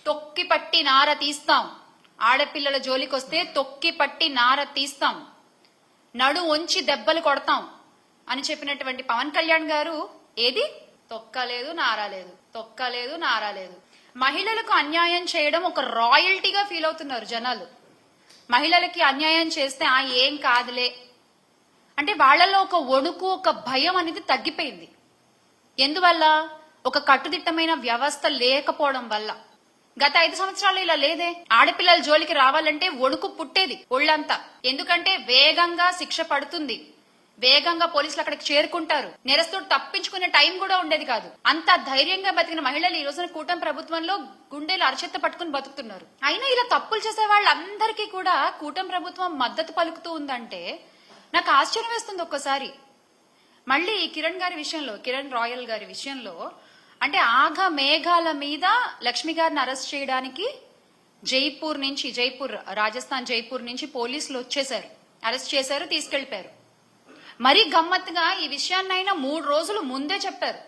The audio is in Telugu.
తొక్కి పట్టి నార తీస్తాం. ఆడపిల్లల జోలికొస్తే తొక్కి పట్టి నార తీస్తాం, నడు వంచి దెబ్బలు కొడతాం అని చెప్పినటువంటి పవన్ కళ్యాణ్ గారు ఏది తొక్కలేదు నారాలేదు, తొక్కలేదు నారాలేదు. మహిళలకు అన్యాయం చేయడం ఒక రాయల్టీగా ఫీల్ అవుతున్నారు జనాలు. మహిళలకి అన్యాయం చేస్తే ఏం కాదులే అంటే వాళ్లలో ఒక వణుకు, ఒక భయం అనేది తగ్గిపోయింది. ఎందువల్ల? ఒక కట్టుదిట్టమైన వ్యవస్థ లేకపోవడం వల్ల. గత 5 సంవత్సరాలు ఇలా లేదే. ఆడపిల్లల జోలికి రావాలంటే వణుకు పుట్టేది ఒళ్ళంతా. ఎందుకంటే వేగంగా శిక్ష పడుతుంది, వేగంగా పోలీసులు అక్కడికి చేరుకుంటారు, నేరస్తుడు తప్పించుకునే టైం కూడా ఉండేది కాదు. అంత ధైర్యంగా బతికిన మహిళలు ఈ రోజున కూటమి ప్రభుత్వంలో గుండెలు అరచెత్త పట్టుకుని బతుకుతున్నారు. అయినా ఇలా తప్పులు చేసే వాళ్ళందరికీ కూడా కూటమి ప్రభుత్వం మద్దతు పలుకుతూ ఉందంటే నాకు ఆశ్చర్యం వేస్తుంది ఒక్కసారి. మళ్ళీ కిరణ్ గారి విషయంలో, కిరణ్ రాయల్ గారి విషయంలో అంటే ఆఘ మేఘాల మీద లక్ష్మి గారిని అరెస్ట్ చేయడానికి జైపూర్ రాజస్థాన్ జైపూర్ నుంచి పోలీసులు వచ్చేశారు, అరెస్ట్ చేశారు, తీసుకెళ్లిపోయారు. మరీ గమ్మత్తుగా ఈ విషయాన్నైనా 3 రోజులు ముందే చెప్పారు.